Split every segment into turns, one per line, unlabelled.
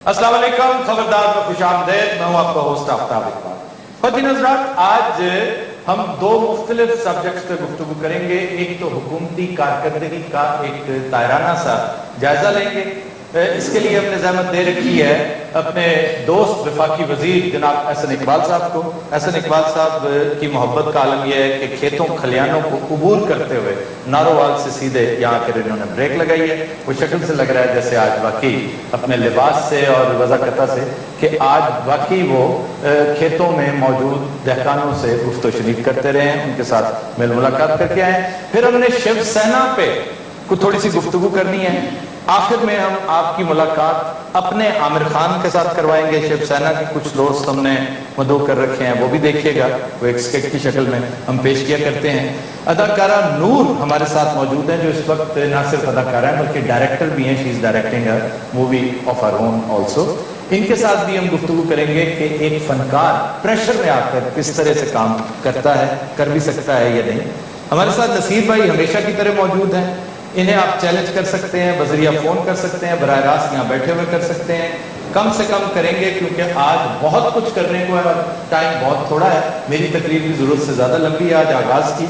अस्सलाम वालेकुम, खबरदार में खुश आमदेद। मैं हूं आपका होस्ट आफ्ताब इकबाल। ख़वातीन हज़रात, आज हम दो मुख्तलिफ सब्जेक्ट्स पे गुफ्तगू करेंगे। एक तो हुकूमती कारकर्दगी का एक तायराना सा जायजा लेंगे। इसके लिए हमने ज़हमत दे रखी है अपने दोस्त वफाकी वजीर जनाब एहसन इकबाल साहब को। एहसन इकबाल साहब की मोहब्बत का आलम यह है कि खेतों खलियानों को अबूर करते हुए नारोवाल से सीधे यहाँ आकर इन्होंने ब्रेक लगाई है। वो शक्ल से लग रहा है जैसे आज वाकई अपने लिबास से और वज़ाकता से कि आज वाकई वो खेतों में मौजूद दहकानों से गुफ्तो शरीक करते रहे हैं, उनके साथ मेल मुलाकात करके आए। फिर हमने शिवसेना पे कुछ थोड़ी सी गुफ्तगू करनी है। आखिर में हम आपकी मुलाकात अपने आमिर खान के साथ करवाएंगे। शिवसेना के कुछ दोस्त हमने मदो कर रखे हैं, वो भी देखिएगा, वो एक स्केच की शक्ल में हम पेश किया करते हैं। अदाकारा नूर हमारे साथ मौजूद हैं, जो इस वक्त ना सिर्फ अदाकारा हैं बल्कि डायरेक्टर भी हैं। She is directing a movie of our own also. इनके साथ भी हम गुफ्तगू करेंगे कि एक फनकार प्रेशर में आकर किस तरह से काम करता है, कर भी सकता है या नहीं। हमारे साथ नसीर भाई हमेशा की तरह मौजूद हैं। इन्हें आप चैलेंज कर सकते हैं, बजरिया फ़ोन कर सकते हैं, बराह रास्त यहाँ बैठे हुए कर सकते हैं। कम से कम करेंगे क्योंकि आज बहुत कुछ करने को है, टाइम बहुत थोड़ा है। मेरी तकरीर भी ज़रूरत से ज़्यादा लंबी है आज आगाज़ की।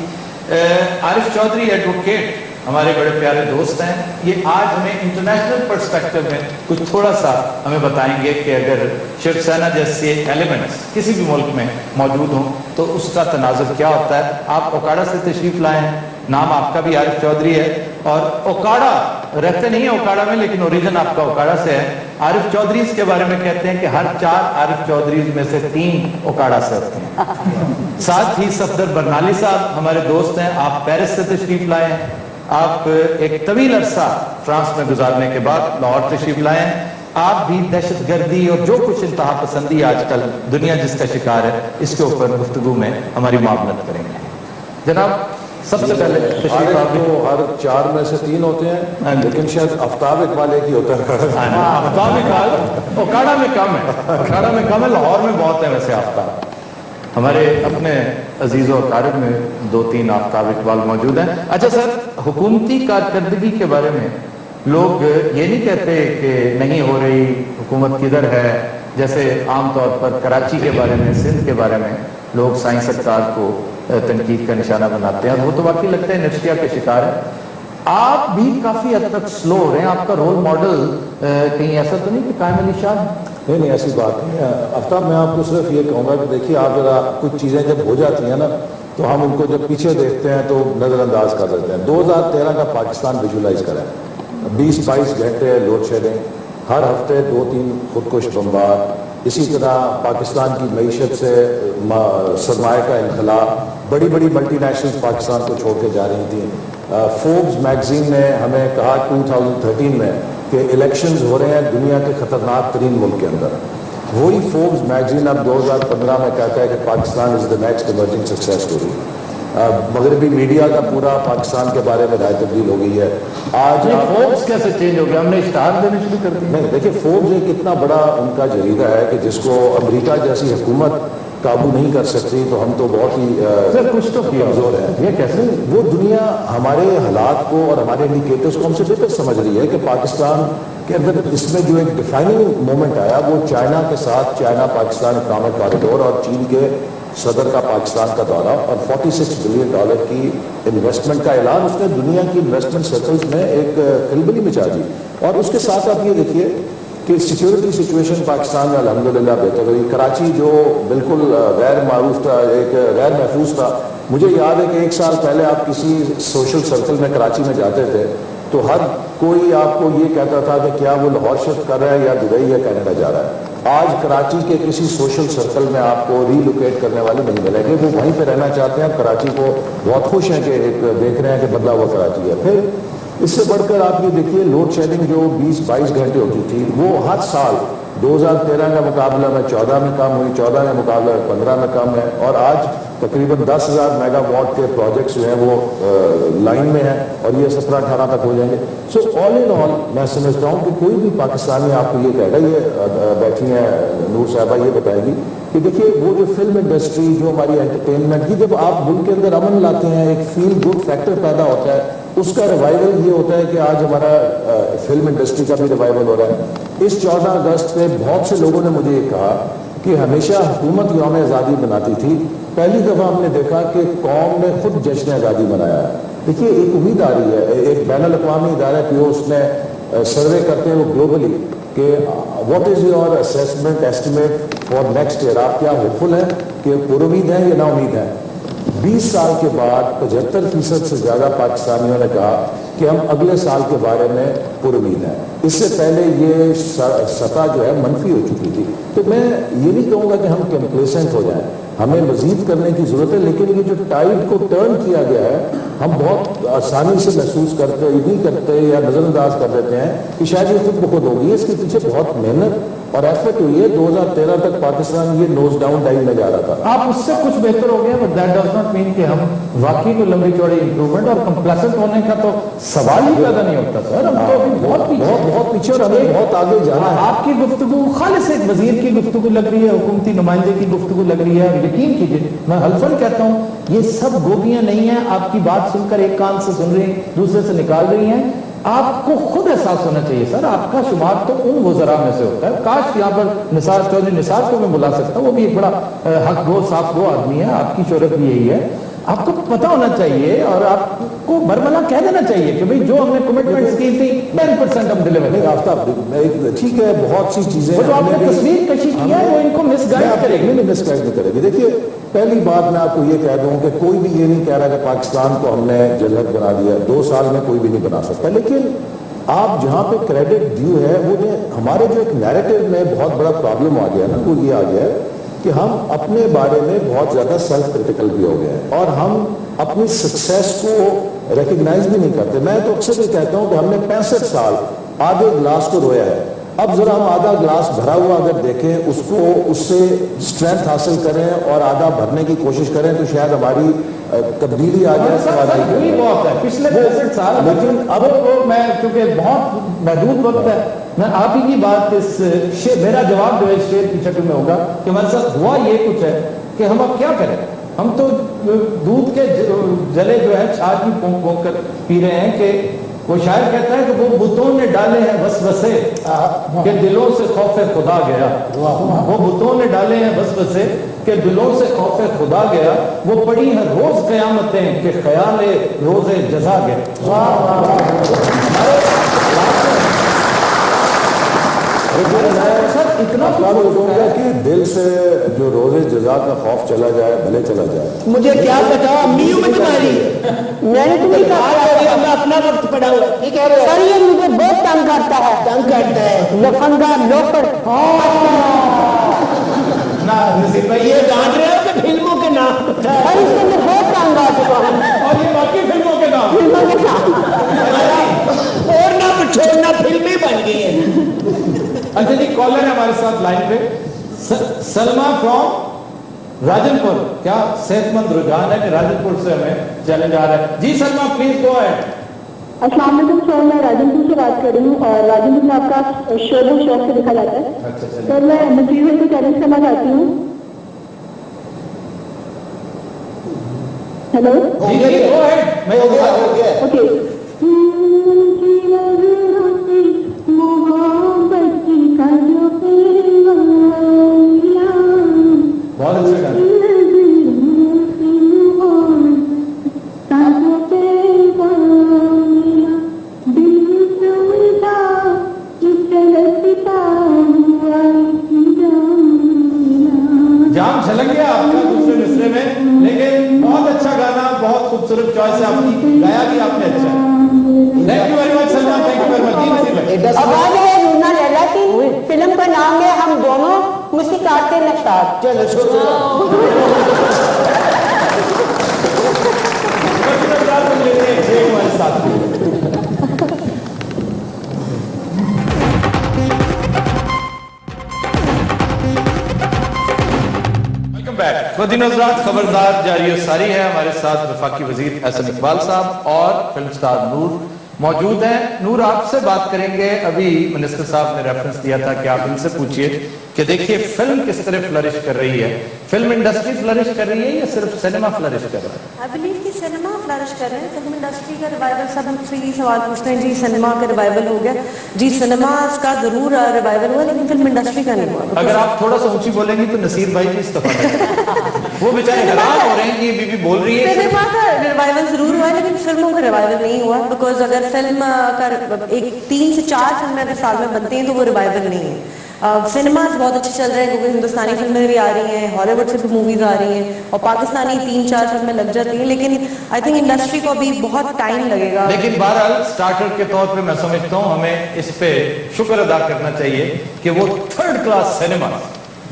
आरिफ चौधरी एडवोकेट हमारे बड़े प्यारे दोस्त हैं। ये आज हमें इंटरनेशनल पर्सपेक्टिव में कुछ थोड़ा सा हमें बताएंगे कि अगर शिवसेना जैसे एलिमेंट्स किसी भी मुल्क में मौजूद हों तो उसका तनाजुर क्या होता है। आप ओकाड़ा से तशरीफ़ लाए हैं, नाम आपका भी आरिफ चौधरी है और ओकाड़ा रहते नहीं है ओकाड़ा में, लेकिन ओरिजिन आपका ओकाड़ा से है। आरिफ चौधरी के बारे में कहते हैं कि हर 4 आरिफ चौधरी में से 3 ओकाड़ा से होते हैं। साथ ही सफदर बरनाली साहब हमारे दोस्त हैं, आप पेरिस से तशरीफ लाए हैं। आप एक तवील अरसा फ्रांस में गुजारने के बाद लाहौर तशरीफ लाए हैं। आप भी दहशत गर्दी और जो कुछ इंतहा पसंदी आजकल दुनिया जिसका शिकार है, इसके ऊपर गुफ्तगू में हमारी मामलत करेंगे। जनाब सबसे पहले
तो हर 4 में से 3 होते हैं, लेकिन शायद आफ्ताब इकबाल एक ही होता है।
आफ्ताब इकबाल ओकाड़ा में कम है, ओकाड़ा में कम है, लाहौर में बहुत है वैसे आफ्ताब। हमारे अपने अजीज़ और कारब में 2-3 आफ्ताब इकबाल मौजूद हैं। अच्छा सर, हुकूमती कारकर्दगी के बारे में लोग ये नहीं कहते कि नहीं हो रही, हुकूमत किधर है। जैसे आम तौर पर कराची के बारे में, सिंध के बारे में लोग साइंस सरकार को तनकीद का निशाना बनाते हैं और वो तो वाकई लगता है नफ्सिया के शिकार है। आप भी काफ़ी हद तक स्लो हो रहे हैं। आपका रोल मॉडल कहीं ऐसा तो नहीं कि कायम अली शाह?
नहीं, ऐसी बात नहीं है आफ्ताब। मैं आपको सिर्फ ये कहूँगा कि देखिए, आप जरा कुछ चीज़ें जब हो जाती हैं ना तो हम उनको जब पीछे देखते हैं तो नज़रअंदाज कर देते हैं। 2013 का पाकिस्तान विजुलाइज करें, 20-22 घंटे लोड शेडिंग, हर हफ्ते 2-3 खुदकुश बमबार, इसी तरह पाकिस्तान की मईशत से सरमाए का इनखला, बड़ी बड़ी मल्टीनेशनल्स पाकिस्तान को छोड़ के जा रही थी। फोर्ब्स मैगजीन ने हमें कहा 2013 में कि इलेक्शंस हो रहे हैं दुनिया के ख़तरनाक तरीन मुल्क के अंदर। वही फोर्ब्स मैगजीन अब 2015 में कहता है कि Pakistan is the next emerging success story. मगरबी मीडिया का पूरा पाकिस्तान के बारे में राय तब्दील हो गई है। आज
फोर्ब्स कैसे चेंज हो गया? हमने इश्तहार देने शुरू कर दिए।
नहीं, देखिए, फोर्ब्स एक इतना बड़ा उनका जरीदा है कि जिसको अमेरिका जैसी हुकूमत काबू नहीं कर सकती, तो हम तो बहुत ही
कुछ तो
कमजोर है।
ये कैसे?
वो दुनिया हमारे हालात को और हमारे इंडिकेटर्स को हमसे बेहतर समझ रही है कि पाकिस्तान के अंदर इसमें जो एक डिफाइनिंग मोमेंट आया वो चाइना के साथ, चाइना पाकिस्तान इकनॉमिक कॉरिडोर और चीन के सदर का पाकिस्तान का दौरा और $46 बिलियन की इन्वेस्टमेंट का ऐलान, उसने दुनिया की इन्वेस्टमेंट सर्कल्स में एक खलबली मचा दी। और उसके साथ आप ये देखिए कि सिक्योरिटी सिचुएशन पाकिस्तान में अल्हम्दुलिल्लाह बेहतर हुई। कराची जो बिल्कुल गैर मारूफ था, एक गैर महफूज था, मुझे याद है कि 1 साल पहले आप किसी सोशल सर्कल में कराची में जाते थे तो हर कोई आपको ये कहता था कि क्या वो लाहौर शिफ्ट कर रहा है या दुबई या कनाडा जा रहा है। आज कराची के किसी सोशल सर्कल में आपको रीलोकेट करने वाले नहीं मिलेंगे, वो वहीं पर रहना चाहते हैं। कराची को बहुत खुश हैं कि एक देख रहे हैं कि बदला हुआ कराची है। फिर इससे बढ़कर आप ये देखिए, लोड शेडिंग जो 20-22 घंटे होती थी वो हर साल 2013 का मुकाबला में 14 में कम हुई, 14 के मुकाबला में 15 में कम है। और आज तकरीबन 10,000 मेगावाट के प्रोजेक्ट्स जो हैं वो लाइन में हैं और ये 17-18 तक हो जाएंगे। सो ऑल इन ऑल मैं समझता हूँ कि कोई भी पाकिस्तानी आपको ये कहेगा, ये बैठी हैं नूर साहबा, ये बताएगी कि देखिए वो जो फिल्म इंडस्ट्री, जो हमारी एंटरटेनमेंट की, जब आप मुल्क के अंदर अमन लाते हैं, एक फील गुड फैक्टर पैदा होता है, اس کا ریوائول یہ ہوتا ہے کہ آج ہمارا فلم انڈسٹری کا بھی ریوائول ہو رہا ہے. اس 14 اگست پہ بہت سے لوگوں نے مجھے یہ کہا کہ ہمیشہ حکومت یوم آزادی مناتی تھی, پہلی دفعہ ہم نے دیکھا کہ قوم نے خود جشن آزادی منایا ہے. دیکھیے ایک امید آ رہی ہے, ایک بین الاقوامی ادارہ پیو اس نے سروے کرتے ہیں وہ گلوبلی کہ what is your assessment estimate for next year, آپ کیا ہوپفل ہیں کہ پر امید ہیں یا نا امید ہیں. 20 سال کے بعد 75% سے زیادہ پاکستانیوں نے کہا کہ ہم اگلے سال کے بارے میں پر امید ہیں. اس سے پہلے یہ سطح جو ہے منفی ہو چکی تھی. تو میں یہ نہیں کہوں گا کہ ہم کمپلیسنٹ ہو جائیں, ہمیں مزید کرنے کی ضرورت ہے, لیکن یہ جو ٹائڈ کو ٹرن کیا گیا ہے ہم بہت آسانی سے محسوس کرتے نہیں کرتے یا نظر انداز کر دیتے ہیں کہ شاید یہ خود بخود ہوگی. اس کے پیچھے بہت محنت اور ایفرٹ ہوئی ہے. 2013 تک پاکستان یہ نوز ڈاؤن ٹائم میں جا رہا تھا.
آپ اس سے کچھ بہتر ہو گیا, but that does not mean کہ ہم واقعی کو لمبی چوڑی امپروومنٹ اور کمپلیسنٹ ہونے کا تو سوال ہی پیدا نہیں ہوتا سر. ہم تو ابھی بہت پیچھے اور ہمیں بہت آگے جانا ہے. آپ کی گفتگو خالص ایک وزیر کی گفتگو لگ رہی ہے, حکومتی نمائندے کی گفتگو لگ رہی ہے. یقین کیجیے میں حلفاً کہتا ہوں یہ سب گوبیاں نہیں ہیں. آپ کی بات سن کر ایک کان سے سن رہی ہیں, دوسرے سے نکال رہی ہیں. آپ کو خود احساس ہونا چاہیے سر, آپ کا شمار تو ان وزراء میں سے ہوتا ہے. کاش یہاں پر نثار چودھری نثار کو میں بلا سکتا ہوں, وہ بھی ایک بڑا حق گو صاف گو آدمی ہے. آپ کی شہرت بھی یہی ہے. آپ کو پتا ہونا چاہیے اور آپ کو برملا کہہ دینا چاہیے کہ بھئی جو ہم نے کمٹمنٹس کی تھی 10% ہم ڈیلیور کریں.
آفتاب ٹھیک ہے, بہت سی چیزیں
جو آپ نے تصویر کشی کی ہے وہ ان کو مس گائیڈ کرے گی.
مس گائیڈ نہیں کرے گی. دیکھیے پہلی بات میں آپ کو یہ کہہ دوں کہ کوئی بھی یہ نہیں کہہ رہا کہ پاکستان کو ہم نے جنت بنا دیا. 2 سال میں کوئی بھی نہیں بنا سکتا. لیکن آپ جہاں پہ کریڈٹ ڈیو ہے وہ ہمارے جو ایک نیریٹو میں بہت بڑا پرابلم آ گیا نا, وہ یہ آ گیا ہے کہ ہم اپنے بارے میں بہت زیادہ سیلف کرٹیکل بھی ہو گئے ہیں اور ہم اپنی سکسیس کو ریکگنائز بھی نہیں کرتے. میں تو اکثر یہ کہتا ہوں کہ ہم نے 65 سال آدھے گلاس کو رویا ہے. اب ذرا ہم آدھا گلاس بھرا ہوا اگر دیکھیں, اس سے اسٹرینتھ حاصل کریں اور آدھا بھرنے کی کوشش کریں تو شاید ہماری تبدیلی آ جائے.
بہت ہے پچھلے 65 سال, لیکن اب میں چونکہ بہت محدود وقت ہے, میں آپ ہی کی بات میرا جواب جو ہے اس شعر کی شکل میں ہوگا کہ ہمارے ساتھ ہوا یہ کچھ ہے کہ ہم اب کیا کریں. ہم تو دودھ کے جلے جو ہے چھاچ بھی پونک پونک کر پی رہے ہیں کہ وہ شاعر کہتا ہے کہ وہ بتوں نے ڈالے ہیں وسوسے کہ دلوں سے خوف خدا گیا. وہ بتوں نے ڈالے ہیں وسوسے کہ دلوں سے خوف خدا گیا. وہ پڑی ہیں روز قیامتیں کہ خیال روز جزا گیا.
اتنا لوگوں کا کہ دل سے جو روز جزا کا خوف چلا جائے بھلے چلا جائے.
مجھے کیا پتا امیوں میں تمہاری, میں نے تمہیں کہا میں اپنا وقت پڑا ہوا سر, یہ مجھے بہت تنگ کرتا ہے. لفنگا لوکڑ یہ ڈانٹ رہے ہو کہ فلموں کے نام سر, اس سے میں بہت تنگ آ چکا ہوں.
اور یہ باقی فلموں کے نام
اور نہ چھوڑنا فلمیں بن گئی ہیں.
اچھا جی, کالر ہے ہمارے ساتھ لائن پہ, سلما فرام راجن پور. کیا صحت مند رجحان ہے کہ راجن پور سے ہمیں چیلنج آ رہا ہے. جی سلما پلیز گو اہیڈ.
السلام علیکم سر, میں راجن پور سے بات کر رہی ہوں اور راجن پور میں آپ کا شو بہت شوق سے دیکھا جاتا ہے. سر میں مجھے کو چیلنج کرنا چاہتی ہوں. ہیلو
جی گو اہیڈ. میں
اوکے.
بہت اچھا گانا. جام چھلک گیا آپ کا دوسرے مصرے میں, لیکن بہت اچھا گانا, بہت خوبصورت چوائس ہے آپ کی, گایا بھی آپ نے اچھا. Thank you very much Salma, thank you very much.
آواز ہے رونا لیلا کی, فلم کا نام ہے ہم دونوں موسیقار کے نشاد.
خواتین حضرات, خبردار جاری و ساری ہے. ہمارے ساتھ وفاقی وزیر احسن اقبال صاحب اور فلم سٹار نور मौजूद हैं। नूर, आपसे बात करेंगे। अभी मिनिस्टर साहब ने रेफरेंस दिया था कि आप इनसे पूछिए कि देखिए फिल्म किस तरह फ्लरिश कर रही है, फिल्म इंडस्ट्री फ्लरिश कर रही है या सिर्फ सिनेमा फ्लरिश कर रहा है?
आई बिलीव कि सिनेमा फ्लरिश कर रहे हैं, फिल्म इंडस्ट्री का रिवाइवल। सब मुझसे यही सवाल पूछते हैं, जी सिनेमा का रिवाइवल हो गया? जी सिनेमा का जरूर रिवाइवल हुआ, लेकिन फिल्म इंडस्ट्री का नहीं हुआ।
अगर आप थोड़ा सा ऊंची बोलेंगी तो नसीर भाई भी इस्तीफा करेंगे। वो बेचारे हैरान हो रहे हैं कि ये बीबी बोल रही है।
सिनेमा का रिवाइवल जरूर हुआ है, लेकिन फिल्मों का रिवाइवल नहीं हुआ। बिकॉज अगर फिल्म का एक 3 से 4 फिल्में अगर साल में बनती हैं तो वो रिवाइवल नहीं है। सिनेमाज बहुत अच्छे चल रहे हैं क्योंकि हिंदुस्तानी फिल्में भी आ रही हैं, हॉलीवुड से भी मूवीज आ रही हैं और पाकिस्तानी 3-4 फिल्में लग जाती हैं, लेकिन आई थिंक इंडस्ट्री को अभी बहुत टाइम लगेगा।
लेकिन बहरहाल स्टार्टर के तौर पे मैं समझता हूँ हमें इस पे शुक्र अदा करना चाहिए कि वो 3rd क्लास सिनेमा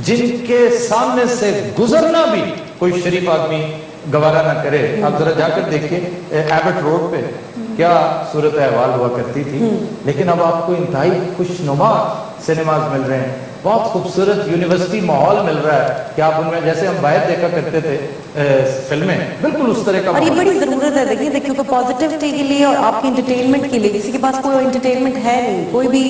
जिनके सामने से गुजरना भी कोई शरीफ आदमी गवारा ना करे। आप जरा जाकर देखिए एबट रोड पे क्या सूरत अहवाल हुआ करती थी, लेकिन अब आपको इंतहाई खुशनुमा सिनेमाज मिल रहे हैं, बहुत खूबसूरत यूनिवर्सिटी माहौल मिल रहा है कि आप उनमें जैसे हम बाहर देखा करते थे फिल्में, बिल्कुल उस तरह का।
और ये बड़ी जरूरत है, देखिए क्योंकि पॉजिटिविटी के लिए और आपके एंटरटेनमेंट के लिए, किसी के पास कोई एंटरटेनमेंट है नहीं, कोई भी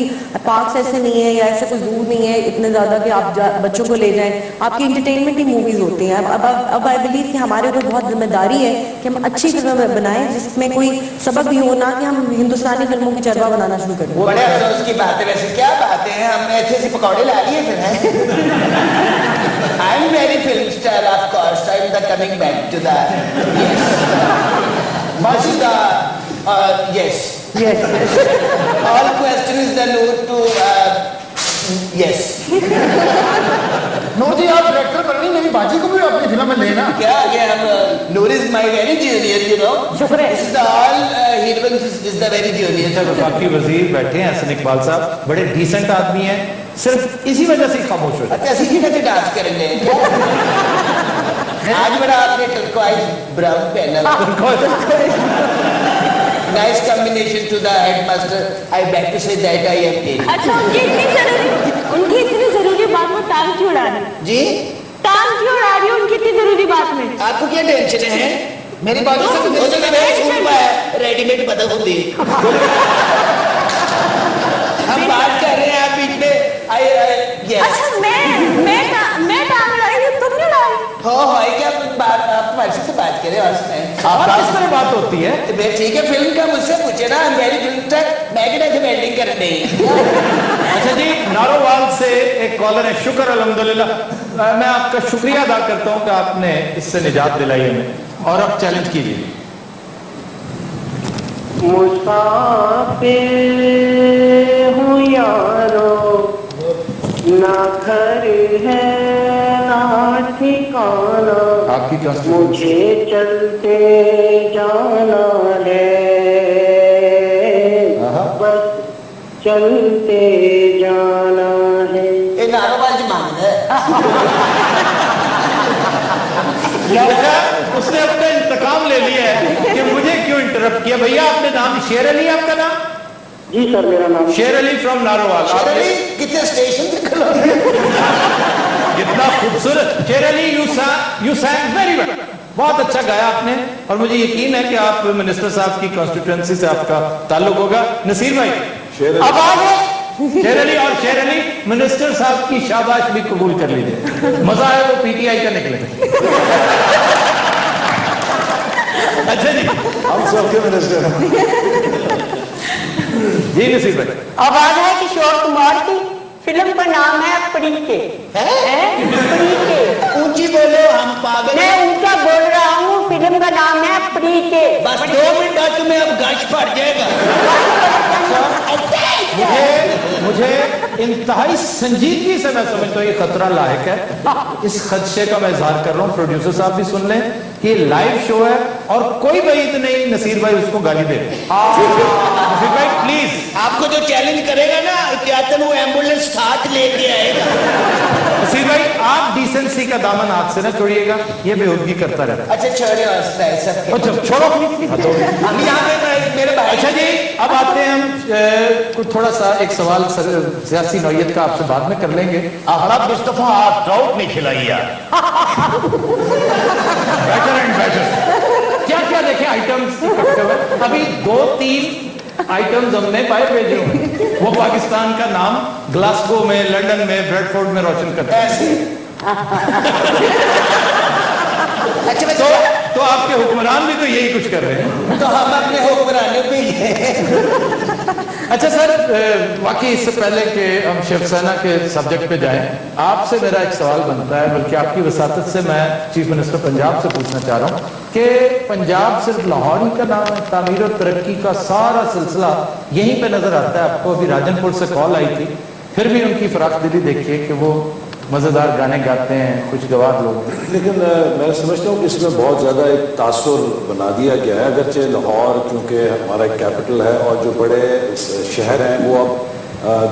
पार्क्स ऐसे नहीं है या ऐसे कोई दूर नहीं है इतने ज्यादा कि आप बच्चों को ले जाएं। आपकी एंटरटेनमेंट ही मूवीज होती हैं। अब आई बिलीव कि हमारे ऊपर बहुत जिम्मेदारी है कि हम अच्छी फिल्में बनाएं जिसमें कोई सबक भी हो, ना कि हम हिंदुस्तानी फिल्मों की चर्चा बनाना शुरू करें।
बड़े अफसोस की बात है, वैसे क्या बातें हैं, हमने अच्छे से पकौड़े ला लिए फिर हैं। I am very film star of course, I am the coming back to the मौजूदा yes all question is the note to yes।
Noor ji आप डायरेक्टर बन रही, मेरी बाजी को भी अपनी फिल्म में लेना।
क्या आगे हम Noor is my very junior, you know,
शुक्र है।
This is the all heroines is the very junior.
वफाकी वजीर बैठे हैं हसन इकबाल साहब, बड़े डिसेंट आदमी हैं, सिर्फ इसी वजह से खामोश हो जाते
अच्छा इसी की डांस करेंगे आज बड़ा आपने टर्कोइज ब्राउन पहना, nice combination to the headmaster, I back to say that I am take.
अच्छा उनकी इतनी जरूरी बात में टांग क्यों उड़ा रही?
जी
टांग क्यों उड़ा रही है उनकी इतनी जरूरी बात में?
आपको क्या टेंशन है? मेरी बात से रेडीमेड पता होती हम बात कर रहे हैं, आप बीच में
अच्छा मैं टांग उड़ा रही हूँ, तुम क्यों उड़ा रही?
हो क्या बात, आप हमारे से बात करें और सुनाएं।
और किस तरह बात होती है?
तो भाई ठीक है, फिल्म का मुझसे पूछे ना, मेरी फिल्म तक मैं क्या वेल्डिंग कर रही।
अच्छा जी, नारोवाल से एक कॉलर है, शुक्र अल्हम्दुलिल्लाह। मैं आपका शुक्रिया अदा करता हूं कि आपने इससे निजात दिलाई हमें, और अब चैलेंज कीजिए।
मुसाफिर हूँ यारो, ना घर है ना ठिकाना,
आपकी
मुझे चलते जाना है, बस चलते जाना है।
ये नारोवाल जी मान है।
उसने अपना इंतकाम ले लिया है कि मुझे क्यों इंटरप्ट किया। भैया आपने नाम शेर अली, आपका नाम?
जी सर मेरा नाम
शेर अली फ्रॉम नारोवाल।
कितने स्टेशन से खड़ा
कितना खूबसूरत। शेर अली, यू सैंग वेरी वेल, बहुत अच्छा गाया आपने, और मुझे यकीन है कि आप मिनिस्टर साहब की कॉन्स्टिट्यूएंसी से आपका ताल्लुक होगा। नसीर भाई अब आ गए। शेर अली और शेर अली मिनिस्टर साहब की शाबाश भी कबूल कर लीजिए, मजा है वो पीटीआई का निकले। अच्छा जी,
हम सबके मिनिस्टर हैं।
जी नसीर भाई।
आवाज है किशोर कुमार की, फिल्म का नाम है परीके। परीके ऊंची बोलो, हम पागल। मैं ऊंचा बोल रहा हूँ, फिल्म का नाम है परीके। बस 2 मिनट तुम्हें अब गश पड़ जाएगा।
मुझे इंतहाई संजीदगी से मैं समझता हूँ ये खतरा लायक है। इस खदशे का मैं इजहार कर रहा हूँ, प्रोड्यूसर साहब भी सुन लें कि लाइव शो है और कोई वहीद नहीं नसीर भाई उसको गाली दे। नसीर भाई प्लीज,
आपको जो चैलेंज करेगा ना एहतियातन वो एम्बुलेंस साथ लेके आएगा।
नसीर भाई आप डिसेंसी का दामन हाथ से ना छोड़िएगा, ये बेहूदगी करता रहता।
अच्छा छोड़िए
अच्छा छोड़ो
हम यहाँ पे मेरे भाई।
अच्छा जी, अब आते हैं हम कुछ थोड़ा सा एक सवाल सियासी नौयत का आपसे बाद में कर लेंगे।
आप मुस्तफा आप ट्राउट नहीं खिलाई यार।
Better and better. क्या क्या देखे आइटम्स अभी 2-3 आइटम्स हमने पाए भेजे हुए हैं। वो पाकिस्तान का नाम ग्लासगो में, लंदन में, ब्रेडफोर्ड में रोशन करते हैं। तो आपके हुक्मरान भी तो यही कुछ कर रहे हैं।
तो हम अपने हुक्मरानों पे
अच्छा सर, वाकई इससे पहले कि हम शिवसेना के सब्जेक्ट पे जाएं, आपसे मेरा एक सवाल बनता है, बल्कि आपकी वसातत से मैं चीफ मिनिस्टर पंजाब से पूछना चाह रहा हूं कि पंजाब सिर्फ लाहौर ही का नाम है, तामीर और तरक्की का सारा सिलसिला यहीं पे नजर आता है आपको। अभी राजनपुर से कॉल आई थी, फिर भी उनकी फराख दिली देखिए कि वो मजेदार गाने गाते हैं, खुशगवार लोग।
लेकिन मैं समझता हूँ कि इसमें बहुत ज़्यादा एक तासुर बना दिया गया है। अगरचे लाहौर क्योंकि हमारा एक कैपिटल है और जो बड़े शहर हैं वो अब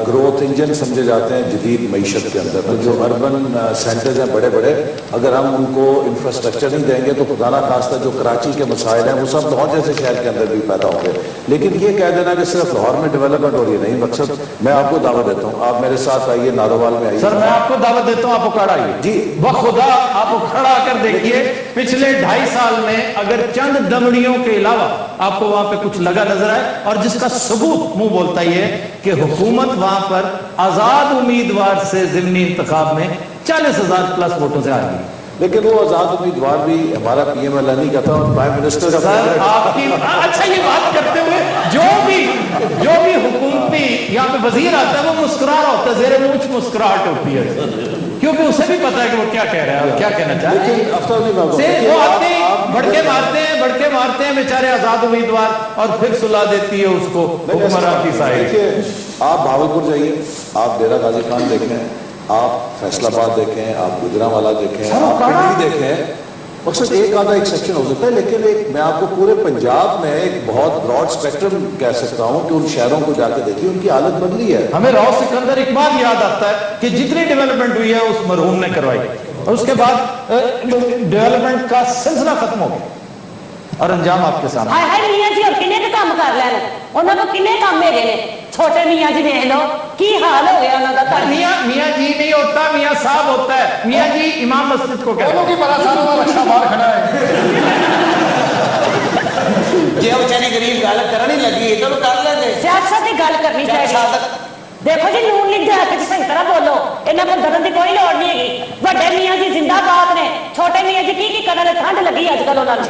ग्रोथ इंजन समझे जाते हैं जदीद मईशत के अंदर। तो जो अर्बन सेंटर्स हैं बड़े बड़े, अगर हम उनको इंफ्रास्ट्रक्चर नहीं देंगे तो खुदा ना खास्ता जो कराची के मसाइल हैं वो सब लाहौर जैसे शहर के अंदर भी पैदा होंगे। लेकिन ये कह देना कि सिर्फ लाहौर में डेवलपमेंट हो रही है, नहीं मकसद। मैं आपको दावा देता हूँ, आप मेरे साथ आइए, नारोवाल में आइए।
सर मैं आपको दावत देता हूँ, आप उखाड़ा आइए
जी।
बखुदा आप उखाड़ा आकर देखिए, पिछले 2.5 साल में अगर चंद दमड़ियों के अलावा आपको वहां पे कुछ लगा नजर आए, और जिसका सबूत मुंह बोलता ही है कि हुकूमत वहां पर आजाद उम्मीदवार से ज़िमनी इंतखाब में 40,000 प्लस वोटों से आ गई।
लेकिन वो आजाद उम्मीदवार भी हमारा पीएम नहीं का था और प्राइम मिनिस्टर का
सर आपकी अच्छा ये बात करते हुए जो भी हुकूमती यहाँ पे वजीर आता है वो मुस्कुरा रहा होता है, ज़ेरे मूंछ मुस्कुराहट होती है, क्योंकि उसे भी पता है कि वो क्या कह रहा है, क्या कहना चाह रहे हैं। वो आते ही भड़के मारते हैं बेचारे आजाद उम्मीदवार, और फिर सुला देती है उसको हुक्मरान की साइड।
आप भावलपुर जाइए, आप डेरा गाजी खान देखें, आप फैसलाबाद देखें, आप गुजरांवाला देखें, आप पिंडी देखें। मकसद एक आधा एक्सेप्शन हो सकता है, लेकिन मैं आपको पूरे पंजाब में एक बहुत ब्रॉड स्पेक्ट्रम कह सकता हूं कि उन शहरों को जाके देखिए, उनकी हालत बदली है।
हमें राव सिकंदर इकबाल याद आता है कि जितनी डेवलपमेंट हुई है उस मरहूम ने करवाई, और उसके बाद डेवलपमेंट का सिलसिला खत्म हो गया और अंजाम आपके सामने।
हाय हाय मियां जी और किन्ने के काम कर लेने, उन्होंने को किन्ने काम मेरे ने। छोटे मियां जी देख लो की हाल हो गया उन्होंने का।
मियां जी नहीं होता, मियां साहब होता है। मियां जी इमाम मस्जिद को कहते हैं।
अच्छा बाहर खड़ा है।
जे बेचारी गरीब गल करनी लगी तो कर लेंगे।
सियासत की गल करनी चाहिए। देखो जी नून लीग के हक च सही तरह बोलो, इन्हें को डरन की कोई लोड़ नहीं है। बड़े मियां जी जिंदाबाद ने, छोटे मियां जी की करने ठंड लगी आजकल उन्होंने।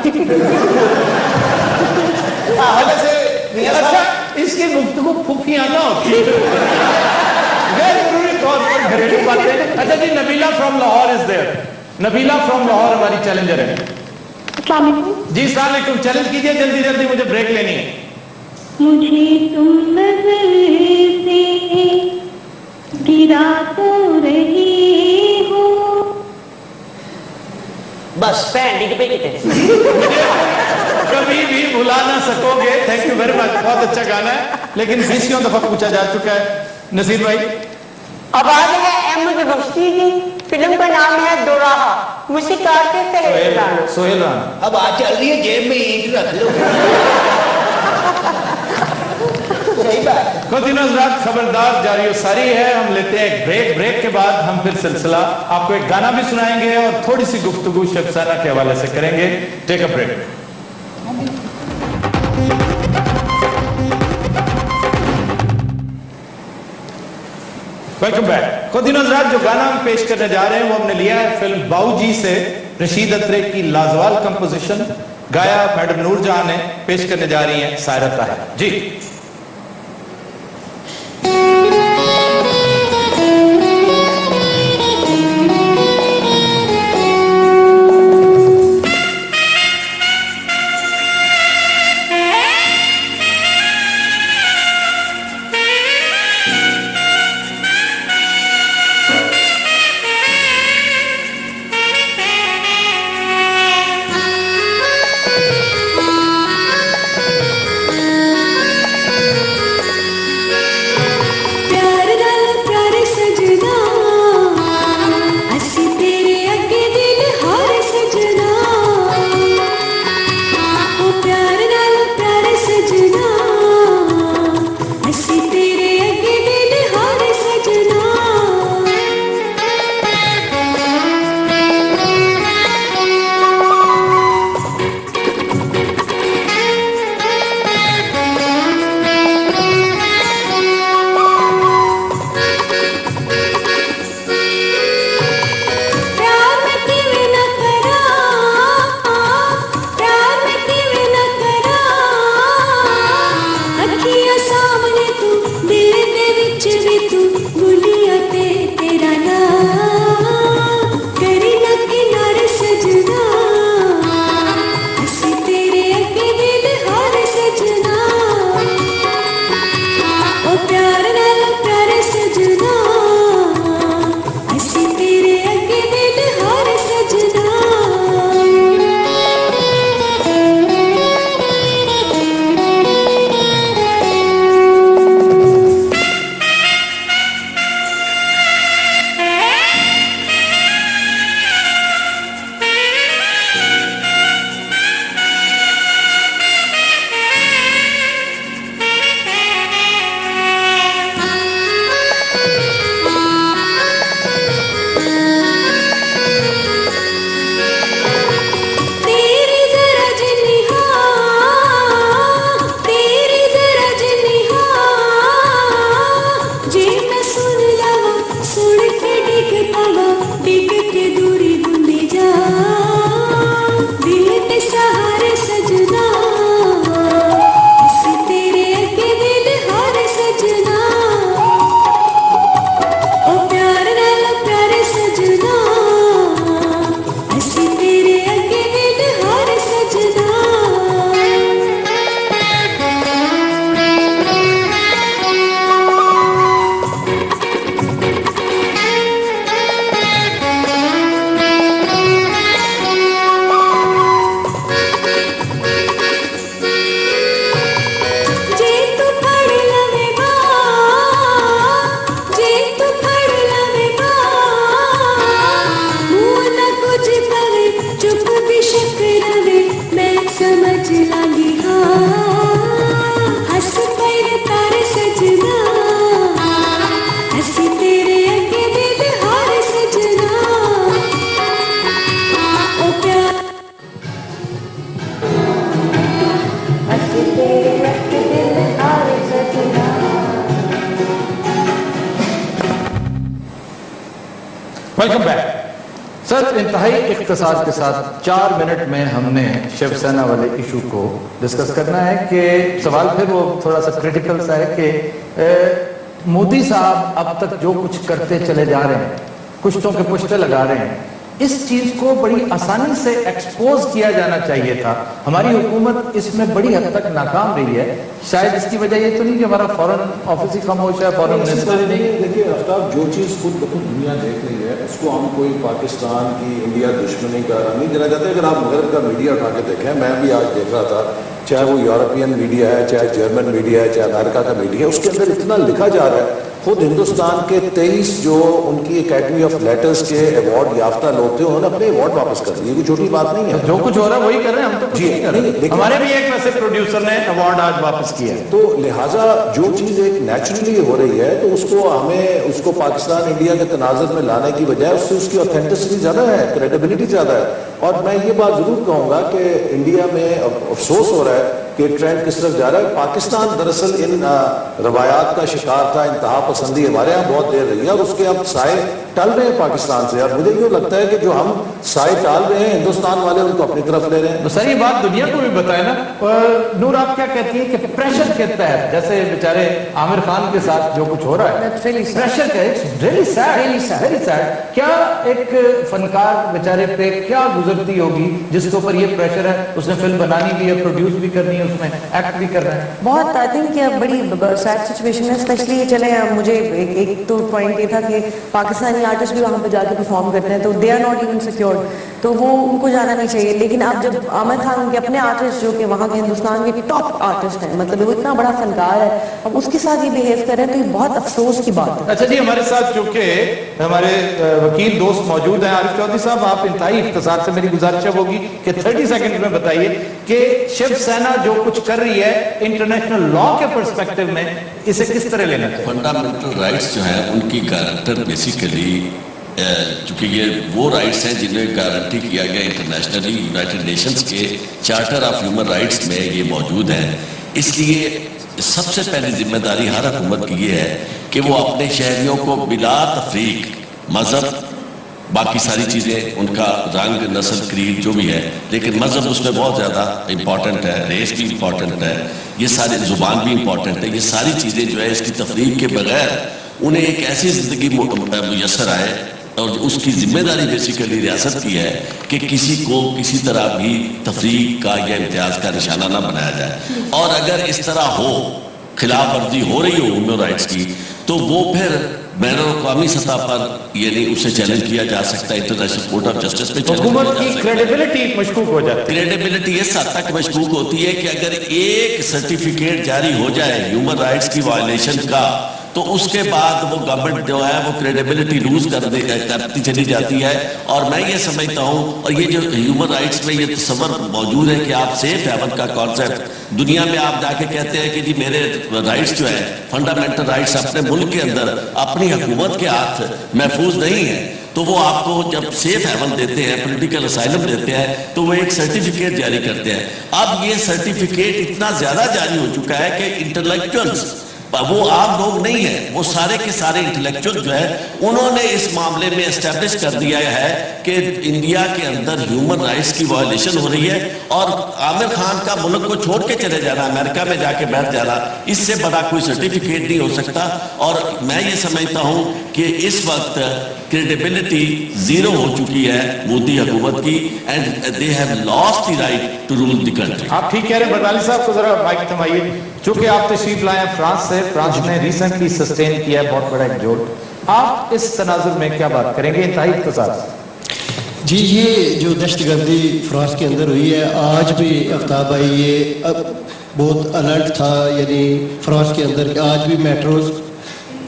अच्छा इसकी गुफ्तगू फूफियाना होती है, गैर जरूरी तौर पर घरेलू बातें। अच्छा जी, Nabeela from Lahore is there. Nabeela from Lahore हमारी चैलेंजर है। जी अस्सलाम वालेकुम, चैलेंज कीजिए, जल्दी जल्दी मुझे ब्रेक लेनी है।
मुझे तुम नजर से गिरा तो रही हो।
बस पैंडी के पे
कभी भी भुला ना सकोगे। थैंक यू वेरी मच, बहुत अच्छा गाना है, लेकिन 20 दफा पूछा जा चुका है। नसीर भाई,
आवाज है अहमद रुश्ती की, फिल्म का नाम है दोराहा, मुसीकार के
सोहेल राना।
अब आज चल रही है, जेब में ईंट रख लो। सही बात।
खुदिनज़रात खबरदार जारी सारी है। हम लेते हैं एक ब्रेक, ब्रेक के बाद हम फिर सिलसिला आपको एक गाना भी सुनाएंगे और थोड़ी सी गुफ्तगू शिवसेना के हवाले से करेंगे। Take a break. Welcome back. खुदिनज़रात जो गाना हम पेश करने जा रहे हैं वो हमने लिया है फिल्म बाऊजी से, रशीद अत्रे की लाजवाल कंपोजिशन, गाया मैडम नूरजहां ने, पेश करने जा रही हैं Saira Tahir ji. Welcome back sir. इंतहाई इख्तिसार के साथ 4 मिनट में हमने शिव सेना वाले इशू को डिस्कस करना है कि सवाल फिर वो थोड़ा सा क्रिटिकल सा है कि मोदी साहब अब तक जो कुछ करते चले जा रहे हैं, कुश्तों के पुश्ते लगा रहे हैं, इस चीज को बड़ी आसानी से एक्सपोज किया जाना चाहिए था। हमारी हुकूमत इसमें बड़ी हद तक नाकाम रही है। शायद इसकी वजह ये तो नहीं कि हमारा फॉरेन ऑफिस ही खामोश है, फॉरेन मिनिस्टर ही नहीं।
देखिए आफ्ताब, जो चीज़ खुद ब खुद दुनिया देख रही है उसको हम कोई पाकिस्तान की इंडिया दुश्मनी का रंग नहीं देना चाहते। अगर आप मगरब का मीडिया उठा के देखें, मैं भी आज देख रहा था, चाहे वो यूरोपियन मीडिया है, चाहे जर्मन मीडिया है, चाहे अमेरिका का मीडिया है, उसके अंदर इतना लिखा जा रहा है। खुद हिंदुस्तान के 23 जो उनकी एकेडमी ऑफ लेटर्स के अवार्ड याफ्ता लोग थे, उन्होंने अपने अवार्ड वापस कर दिए। कोई छोटी बात नहीं है।
जो कुछ हो रहा है वही कर रहे हैं, हम तो कुछ नहीं कर रहे। हमारे भी एक वैसे प्रोड्यूसर ने अवार्ड आज वापस किया।
तो लिहाजा जो चीज़ एक नेचुरली हो रही है तो उसको हमें उसको पाकिस्तान इंडिया के तनाज़ुर में लाने की बजाय उससे उसकी ऑथेंटिसिटी ज़्यादा है, क्रेडिबिलिटी ज़्यादा है। और मैं ये बात ज़रूर कहूँगा कि इंडिया में अफसोस हो रहा है कि ट्रेंड किस तरफ जा रहा है। पाकिस्तान दरअसल इन रवायात का शिकार था, इंतहा पसंदी हमारे यहाँ बहुत देर रही है और उसके अब साए टल रहे हैं पाकिस्तान से। और मुझे यूँ लगता है कि जो हम साए टाल रहे हैं, हिंदुस्तान वाले उनको अपनी तरफ ले रहे हैं।
तो सर ये बात दुनिया को भी बताए ना। और नूर आप क्या कहती है कि प्रेशर के तहत, जैसे बेचारे आमिर खान के साथ जो कुछ हो रहा है, प्रेशर का रियली सैड, वेरी सैड। क्या एक फनकार बेचारे पे क्या गुजरती होगी जिसके ऊपर ये प्रेशर है? उसने फिल्म बनानी भी है, प्रोड्यूस भी करनी है, उसमें एक्ट भी करना है।
बहुत आई थिंक बड़ी सैड सिचुएशन है। स्पेशली चले मुझे एक तो पॉइंट ये था कि पाकिस्तानी आर्टिस्ट भी वहाँ पे जाके परफॉर्म करते हैं तो they are not even secured, तो वो उनको जाना नहीं चाहिए। लेकिन अब जब आमिर खान के अपने आर्टिस्ट जो कि वहाँ के हिंदुस्तान के टॉप आर्टिस्ट हैं, मतलब वो इतना बड़ा फनकार है, अब उसके साथ ये बिहेव कर रहे हैं तो ये बहुत अफसोस की बात है।
अच्छा जी, हमारे साथ चूंकि हमारे वकील दोस्त मौजूद हैं, आरिफ चौधरी साहब, आप इंतहाई इख्तिसार से मेरी गुजारिश होगी कि 30 सेकंड में बताइए कि शिवसेना जो कुछ कर रही है इंटरनेशनल लॉ के पर्सपेक्टिव में इसे किस तरह लेना चाहिए?
फंडामेंटल राइट्स जो है उनकी गारंटर बेसिकली, चूंकि ये वो राइट्स हैं जिन्हें गारंटी किया गया इंटरनेशनली यूनाइटेड नेशंस के चार्टर ऑफ ह्यूमन राइट्स में ये मौजूद हैं। इसलिए सबसे पहली जिम्मेदारी हर हुकूमत की ये है कि वो अपने शहरियों को बिला तफरीक, मजहब, बाकी सारी चीज़ें, उनका रंग, नस्ल, क्रीड जो भी है, लेकिन मजहब उसमें बहुत ज़्यादा इंपॉर्टेंट है, रेस भी इंपॉर्टेंट है, ये सारी ज़ुबान भी इंपॉर्टेंट है। ये सारी चीज़ें जो है इसकी तफरीक के बगैर उन्हें एक ऐसी ज़िंदगी मुयसर आए, और उसकी जिम्मेदारी बेसिकली रियासत की है कि किसी को किसी तरह भी तफरीक का या इम्तियाज़ का निशाना ना बनाया जाए। और अगर इस तरह हो, खिलाफ वर्जी हो रही हो ह्यूमन राइट्स की, तो वो फिर बैन अवी सतह पर यानी उसे चैलेंज किया जा सकता है, इंटरनेशनल कोर्ट ऑफ जस्टिस पे
हुकूमत की क्रेडिबिलिटी मशकूक हो जाती है।
क्रेडिबिलिटी इस हद तक मशकूक होती है कि अगर एक सर्टिफिकेट जारी हो जाए ह्यूमन राइट्स की वायलेशन का, तो उसके बाद वो गवर्नमेंट जो है वो क्रेडिबिलिटी लूज करती चली जाती है। और मैं ये समझता हूँ, और ये जो ह्यूमन राइट्स में ये तस्वर मौजूद है कि आप सेफ हेवन का कॉन्सेप्ट दुनिया में आप जाके कहते हैं कि जी मेरे राइट्स जो है, फंडामेंटल राइट्स अपने मुल्क के अंदर अपनी हुकूमत के हाथ महफूज नहीं है, तो वो आपको जब सेफ हेवन देते हैं, पॉलिटिकल असाइलम देते हैं, तो वो एक सर्टिफिकेट जारी करते हैं। अब ये सर्टिफिकेट इतना ज्यादा जारी हो चुका है कि इंटेलेक्चुअल्स, वो आम लोग नहीं है, वो सारे के सारे इंटेलेक्चुअल जो है उन्होंने इस मामले में एस्टेब्लिश कर दिया है कि इंडिया के अंदर ह्यूमन राइट्स की वायलेशन हो रही है। और आमिर खान का मुल्क को छोड़ के चले जाना, अमेरिका में जाके बैठ जाना, इससे बड़ा कोई सर्टिफिकेट नहीं हो सकता। और मैं ये समझता हूँ कि इस वक्त क्रेडिबिलिटी जीरो हो चुकी है मोदी हुकूमत की, and they have lost the right to rule the country.
आप ठीक कह रहे हैं। बरनाली साहब को जरा माइक थमाइए। चूंकि आप तशरीफ लाए हैं फ्रांस से, फ्रांस ने रिसेंटली सस्टेन किया है बहुत बड़ा एक जोड़, आप इस तनाजुर में क्या बात करेंगे इंतहाई इख्तिसार?
जी, ये जो दहशतगर्दी फ्रांस के अंदर हुई है, आज भी आफ्ताब भाई ये बहुत अलर्ट था, यानी फ्रांस के अंदर आज भी मेट्रोज,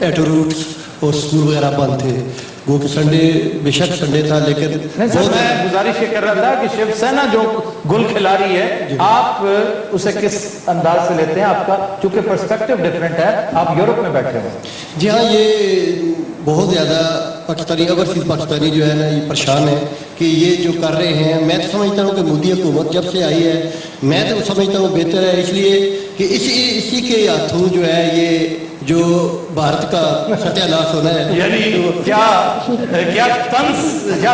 ऑटो रूट्स और स्कूल वगैरह बंद थे। वो कि संडे, बेशक संडे था, लेकिन
नहीं सर, मैं गुजारिश ये कर रहा था कि शिवसेना जो गुल खिला रही है, आप उसे किस अंदाज से लेते हैं? आपका चूंकि पर्सपेक्टिव डिफरेंट है, आप यूरोप में बैठे हो।
जी हाँ, ये बहुत ज़्यादा पाकिस्तानी, ओवरसीज पाकिस्तानी जो है ना, ये परेशान है कि ये जो कर रहे हैं। मैं तो समझता हूँ कि मोदी हुकूमत जब से आई है, मैं तो समझता हूँ बेहतर है, इसलिए कि इसी के हाथों जो है ये जो भारत का सत्यानाश होना है।
यानी क्या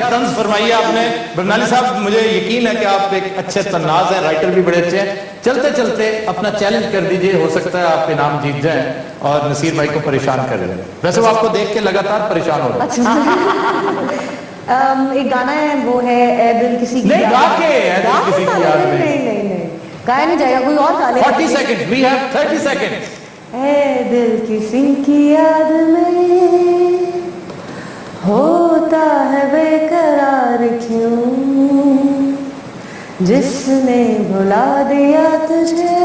तंज फरमाइए आपने बरनाली साहब। मुझे यकीन है कि आप एक अच्छे तन्नाज हैं, राइटर भी बड़े अच्छे हैं। चलते चलते अपना चैलेंज कर दीजिए, हो सकता है आप इनाम जीत जाएं और नसीर भाई को परेशान कर दें। वैसे वो आपको देख के लगातार परेशान हो रहे हैं।
एक गाना है, वो है ए दिल किसी की
नहीं,
याद
गा के ए दिल किसी की याद में।
नहीं गाया नहीं जाएगा, कोई और गा ले।
40 seconds, we have 30 seconds।
ए दिल किसी की याद में होता है बेकरार क्यों, जिसने भुला दिया तुझे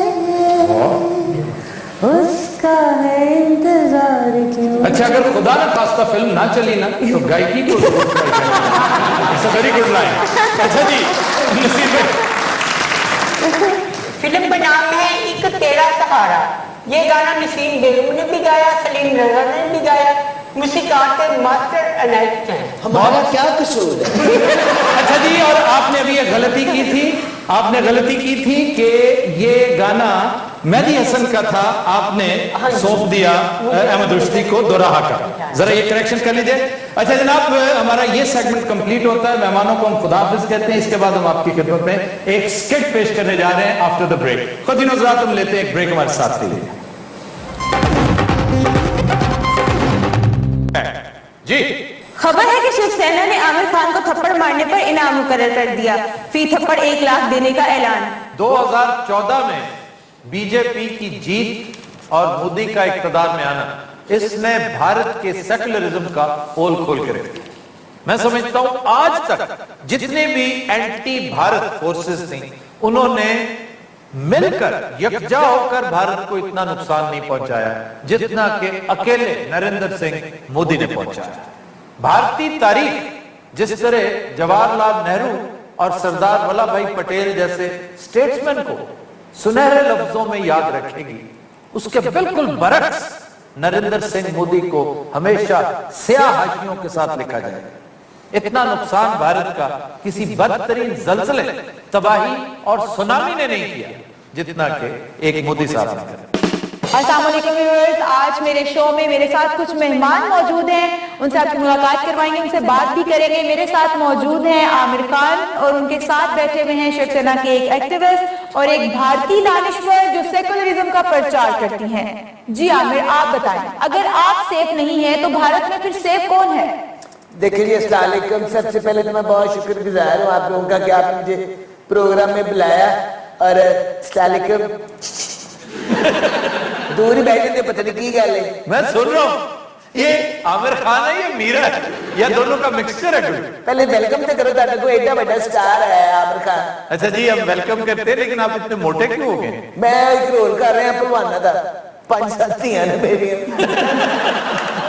उसका है इंतजार क्यों।
अच्छा, अगर खुदा ना खास्ता फिल्म ना चली ना तो गायकी को वेरी गुड लाइन। अच्छा जी, नसीर भाई।
फिल्म का नाम है एक तेरा सहारा। ये गाना नसीम बेगम ने भी गाया, सलीम रजा ने भी गाया। मुसीकार के मास्टर अनायत हैं।
हमारा क्या कसूर है?
अच्छा जी, और आपने अभी ये गलती की थी, आपने गलती की थी कि ये गाना मेहदी हसन का था, आपने सौंप दिया अहमद रुश्दी को दोराहा का। जरा ये करेक्शन कर लीजिए। अच्छा जनाब, हमारा ये सेगमेंट कंप्लीट होता है। मेहमानों को हम खुदाफिज कहते हैं। इसके बाद हम आपकी खिदमत में एक स्किट पेश करने जा रहे हैं आफ्टर द ब्रेक। खुद ही नजरात हम लेते हैं एक ब्रेक, हमारे साथ लीजिए जी।
खबर है कि शिवसेना ने आमिर खान को थप्पड़ मारने पर इनाम मुकर्रर कर दिया। फी थप्पड़ 1 लाख देने का ऐलान।
2014 में बीजेपी की जीत और मोदी का इक्तदार में आना, इसने भारत के सेकुलरिज्म का पोल खोल कर रखा। मैं समझता हूं आज तक जितने भी एंटी भारत फोर्सेस थी, उन्होंने मिलकर यकजा होकर भारत को इतना नुकसान नहीं पहुंचाया जितना कि अकेले नरेंद्र सिंह मोदी ने पहुंचाया। भारतीय तारीख जिस तरह जवाहरलाल नेहरू और सरदार वल्लभ भाई पटेल जैसे स्टेट्समैन को सुनहरे लफ्जों में याद रखेगी, उसके बिल्कुल बरक्स नरेंद्र सिंह मोदी को हमेशा स्याह हाशियों के साथ लिखा जाएगा। इतना नुकसान भारत का किसी बदतरीन जलजले, तबाही और सुनामी ने नहीं किया जितना कि एक मोदी साहब ने किया।
अस्सलाम वालेकुम व्यूअर्स, आज मेरे शो में मेरे साथ कुछ मेहमान मौजूद हैं। उनसे आपकी मुलाकात करवाएंगे, उनसे बात भी करेंगे। मेरे साथ मौजूद हैं आमिर खान और उनके साथ बैठे हुए हैं शिवसेना के एक एक्टिविस्ट और एक भारतीय दानिश्वर जो सेकुलरिज्म का प्रचार करती हैं। जी आमिर, आप बताएं, अगर आप सेफ नहीं है तो भारत में फिर सेफ कौन है?
देखिए जी, अस्सलाम वालेकुम। सबसे पहले तो मैं बहुत शुक्रगुजार हूँ आप लोगों का कि आपने मुझे प्रोग्राम में बुलाया। और अस्सलाम वालेकुम। दूर ही बैठे थे, पता नहीं की गल है।
मैं सुन रहा हूँ, ये आमिर खान है, ये मीरा है, या दोनों का मिक्सचर है।
पहले वेलकम तो करो, ताकि कोई एडा बड़ा स्टार है आमिर खान।
अच्छा जी, हम वेलकम करते हैं, लेकिन आप इतने मोटे क्यों हो गए?
मैं एक रोल कर रहा हूँ पहलवाना का, 5-7 धीयां ने मेरी,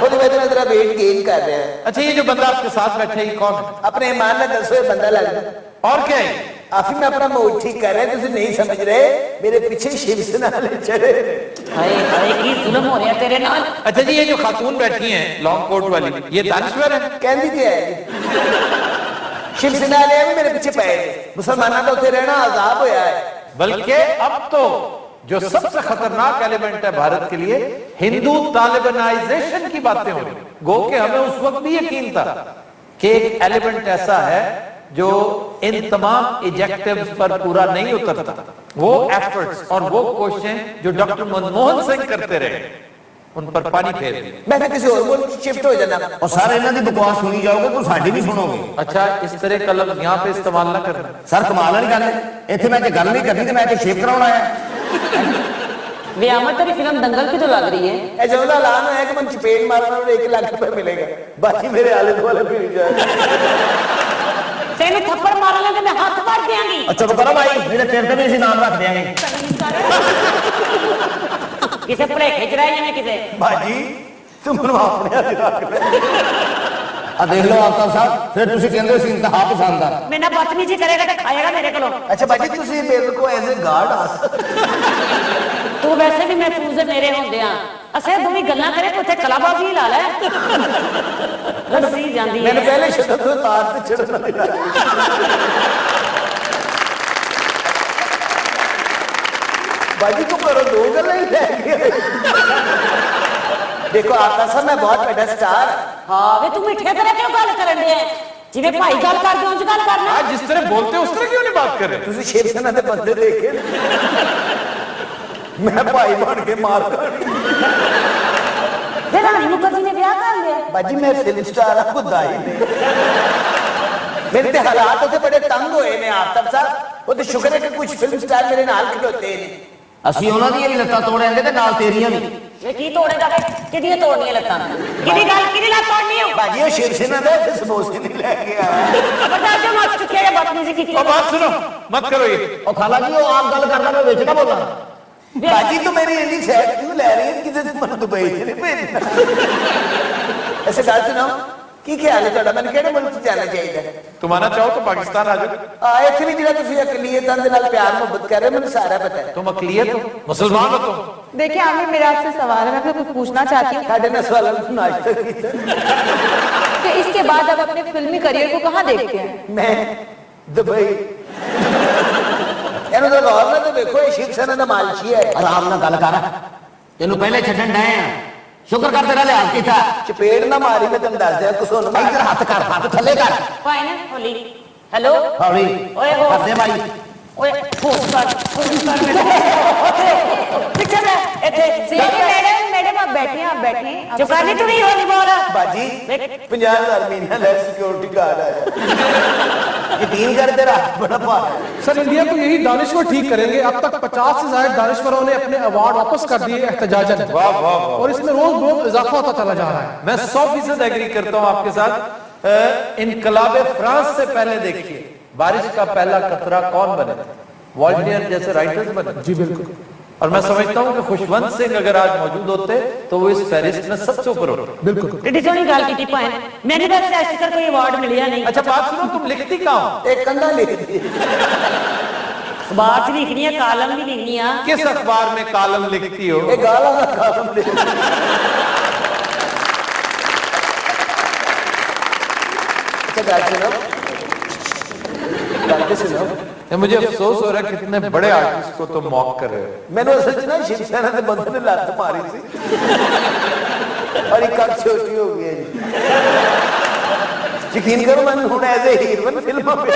ਉਹਦੇ ਵਿੱਚ ਮੈਂ ਜਰਾ weight gain कर रहा है।
अच्छा, ये जो बंदा आपके साथ बैठा है, ये कौन है?
अपने ईमान में दसो, ये बंदा लगता
और क्या है?
आफी मैं अपना मूड ठीक कर रहा है, तुम नहीं समझ रहे, मेरे पीछे शिवसेना वाले चढ़े।
हाय हाय, की जुल्म हो रहा तेरे नाल।
अच्छा जी, ये जो खातून बैठी हैं लॉन्ग कोट वाली, ये दानिश्वर है?
कहती क्या है? शिवसेना वाले भी मेरे पीछे पए, मुसलमानों का उसे रहना आजाद होया है।
बल्कि अब तो जो सबसे खतरनाक एलिमेंट है भारत के लिए, हिंदू तालिबानाइजेशन की बातें हो रही। गो के हमें उस वक्त भी यकीन था कि एक एलिमेंट ऐसा है जो इन तमाम इजेक्टिव्स पर पूरा नहीं उतरता। वो एफर्ट्स और वो कोशिशें जो डॉक्टर मनमोहन सिंह करते रहे, उन पर पानी फेर दिया।
मैं किसी और मुल्क शिफ्ट हो जाना और सारे इन्हां दी बकवास सुनी जाओगे तो साडी भी सुनोगे।
अच्छा, इस तरह का लफ्ज यहाँ पे इस्तेमाल ना करना
सर, कमाल वाली गल है। इत्थे मैं गल नहीं करनी ते मैं इत्थे शेप कराउण आया।
व्यामत तेरी फिल्म दंगल की तो लग रही है।
ए जो दा ऐलान होया कि मैं चपेट मारना और 1 लाख रुपए मिलेगा, बाकी मेरे आले दुआले फिर जाए।
तेन थप्पड़ मारन लगे मैं हाथ मार देंगी।
अच्छा तो करो भाई, मेरे तेरे पे भी इसी नाम रख देंगे।
किसे भुलेखे च रह जाने किसे।
भाजी तुम अपने रख ले। देख लो आफ्ताब साहब, फिर तुसी कहंदे सी इंतहा पसंद आ।
मैं ना बदतमीजी करेगा तो खाएगा मेरे को।
अच्छा भाजी, तुसी मेरे को एज ए गार्ड आ
तू वैसे भी महफूज है मेरे होंदे आ। असे दोवी गल्लां करे तो थे कलाबाजी ला ले। रस्सी जांदी है।
मैंने पहले शब्द तो तार पे चढ़ना लगा। भाजी को करो, 2 गल्लां ही रह गई। देखो आपका सब मैं बहुत बड़ा स्टार।
ਹਾਂ ਵੇ ਤੂੰ ਮਿੱਠੇ ਤਰ੍ਹਾਂ ਕਿਉਂ ਗੱਲ ਕਰਨ ਡਿਆ ਜਿਵੇਂ ਭਾਈ ਗੱਲ ਕਰਦੇ ਉਂਝ ਗੱਲ ਕਰਨਾ
आज जिस तरह बोलते हैं उस तरह क्यों नहीं बात कर रहे?
ਤੁਸੀਂ ਸ਼ਿਵ ਸੈਨਾ ਦੇ ਬੰਦੇ ਦੇਖੇ ਮੈਂ ਭਾਈ ਬਣ ਕੇ ਮਾਰ ਖਾਣੀ।
ਤੇ ਰਾਣੀ ਮੁਖਰਜੀ ਨੇ ਵਿਆਹ ਕਰ ਲਿਆ
ਬਾਜੀ ਮੈਂ ਫਿਲਮ ਸਟਾਰ ਆ ਖੁਦਾ ਹੀ ਨੇ ਮੇਰੇ ਤੇ ਹਾਲਾਤ ਉਹਦੇ ਬੜੇ ਤੰਗ ਹੋਏ ਨੇ ਆਫਤਾਬ ਸਾਹਿਬ। ਉਹ ਤੇ ਸ਼ੁਕਰ ਹੈ ਕਿ ਕੁਝ ਫਿਲਮ ਸਟਾਰ ਮੇਰੇ ਨਾਲ ਖਲੋਤੇ ਨੇ।
ਅਸੀਂ ਉਹਨਾਂ ਦੀਆਂ ਵੀ ਲੱਤਾਂ ਤੋੜਾਂਗੇ ਤੇ ਨਾਲ ਤੇਰੀਆਂ ਵੀ।
ਵੇ ਕੀ ਤੋੜੇਗਾ ਵੇ ਕਿਹਦੀਆਂ ਤੋੜਨੀਆਂ ਲੱਤਾਂ ਕਿਹਦੀ ਗੱਲ ਕਿਹਦੀ ਲੱਤ ਤੋੜਨੀ ਹੋ
ਬਾਜੀ ਉਹ ਸ਼ਿਵ ਸੈਨਾ ਦਾ ਇੱਥੇ ਸਮੋਸੇ ਨਹੀਂ ਲੈ ਕੇ ਆਇਆ।
ਖਬਰਦਾਰ ਜੋ ਮੱਤ ਚੁੱਕਿਆ ਜਾਂ ਬਦਤਮੀਜ਼ੀ ਕੀਤੀ
और बात सुनो, मत करो ये।
ਉਹ ਖਾਲਾ ਜੀ ਉਹ ਆਪ ਗੱਲ ਕਰਦਾ ਮੈਂ ਵਿੱਚ ਨਾ ਬੋਲਾਂ।
ਬਾਜੀ ਤੂੰ ਮੇਰੀ ਇੰਨੀ ਸੈਡ ਕਿਉਂ ਲੈ ਰਹੀ ਹੈ ਕਿਤੇ ਮੈਨੂੰ ਦੁਬਈ ਚ ਨਹੀਂ ਭੇਜਣਾ। ਐਸੇ ਗੱਲ ਸੁਣਾਓ ਕੀ ਖਿਆਲ ਹੈ ਤੁਹਾਡਾ ਮੈਨੂੰ ਕਿਹੜੇ ਮੁਲਕ ਚ ਜਾਣਾ ਚਾਹੀਦਾ?
तुम आना चाहो तो पाकिस्तान आ जाओ।
ਇੱਥੇ ਵੀ ਜਿਹੜਾ ਤੁਸੀਂ ਅਕਲੀਅਤਾਂ ਦੇ ਨਾਲ ਪਿਆਰ ਮੁਹੱਬਤ ਕਰ ਰਹੇ ਹੋ ਮੈਨੂੰ ਸਾਰਾ ਪਤਾ ਹੈ।
तुम अकलियत हो, मुसलमान हो तुम।
देखिए आमिर मेरा आपसे सवाल है, मैं आपसे कुछ पूछना चाहती हूँ
ਸਾਡੇ ਨਾਲ ਸਵਾਲਾਂ ਨੂੰ ਨਾਸ਼ਤਾ ਕੀਤਾ।
कि इसके बाद आप अपने फिल्मी करियर को कहाँ देखते हैं?
ਮੈਂ ਦੁਬਈ ਇਹਨੂੰ ਤਾਂ ਗੌਰ ਨਾਲ ਤੇ ਵੇਖੋ ਇਹ ਸ਼ਿਵ ਸੈਨਾ ਦਾ ਮਾਲਸ਼ੀ ਹੈ।
ਆਰਾਮ ਨਾਲ ਗੱਲ ਕਰ ਤੈਨੂੰ ਪਹਿਲੇ ਛੱਡਣ ਡਏ ਆ ਸ਼ੁਕਰ ਕਰ ਤੇਰਾ ਲਿਹਾਜ਼ ਕੀਤਾ।
ਚਪੇੜ ਨਾ ਮਾਰੀ ਮੈਂ ਤੈਨੂੰ ਦੱਸ ਦਿਆਂ ਕੁਛ ਹੁਣ
ਇੱਧਰ ਹੱਥ ਕਰ ਹੱਥ ਥੱਲੇ ਕਰ
ਭਾਈ ਨੇ ਹੋਲੀ ਹੈਲੋ
ਹੌਲੀ
ਓਏ ਹੋ
ਕਰਦੇ ਭਾਈ
ਓਏ ਫੋਨ ਕਰ ਪਿੱਛੇ ਬੈ ਇੱਥੇ
मैडम आप बैठिए, आप बैठिए।
ਚੁਕਾਨੀ ਤੂੰ ਨਹੀਂ ਹੋਲੀ ਬੋਲ
ਬਾਜੀ 50,000 ਮਹੀਨਾ ਲੈ ਸਿਕਿਉਰਿਟੀ ਗਾਰਡ आया। यकीन कर तेरा बड़ा भार है।
सर इंडिया को यही दानिश्वर ठीक करेंगे। अब तक 50 से ज्यादा दानिश्वरों ने अपने अवार्ड वापस कर दिए एहतजाजन।
वाह वाह वाह।
और इसमें रोज रोज इजाफा होता चला जा रहा है।
मैं 100% एग्री करता हूं आपके साथ। इनकलाब फ्रांस से पहले देखिए बारिश का पहला कतरा कौन बने थे? वॉल्टियर जैसे राइटर्स बने।
जी बिल्कुल।
और मैं समझता हूं कि खुशवंत सिंह अगर आज मौजूद होते तो वो इस फहरिस्त में सबसे ऊपर होते।
बिल्कुल।
ਏਡੀ ਸੋਹਣੀ ਗੱਲ ਕੀਤੀ ਭਾਈ ਮੈਨੂੰ ਤਾਂ ਸੈਸ਼ ਕਰ ਕੋਈ ਅਵਾਰਡ ਮਿਲਿਆ ਨਹੀਂ
अच्छा बात सुनो, तुम लिखती कहाँ हो?
एक कंधा लिख दी।
ਅਖਬਾਰ 'ਚ ਲਿਖਣੀ ਆ ਕਾਲਮ ਵੀ ਲਿਖਣੀ ਆ
किस अखबार में कॉलम लिखती हो?
एक गाला का कालम लिख दी। अच्छा बात सुनो, बातें सुनो।
ये मुझे अफसोस हो रहा है कितने बड़े आर्टिस्ट को तुम मॉक कर रहे हो।
मैंने असल च ना शिव सेना के बंदे ने लत मारी सी और एक कट छोटी हो गई है जी। यकीन करो मैं हूं एज ए हीरोइन फिल्म में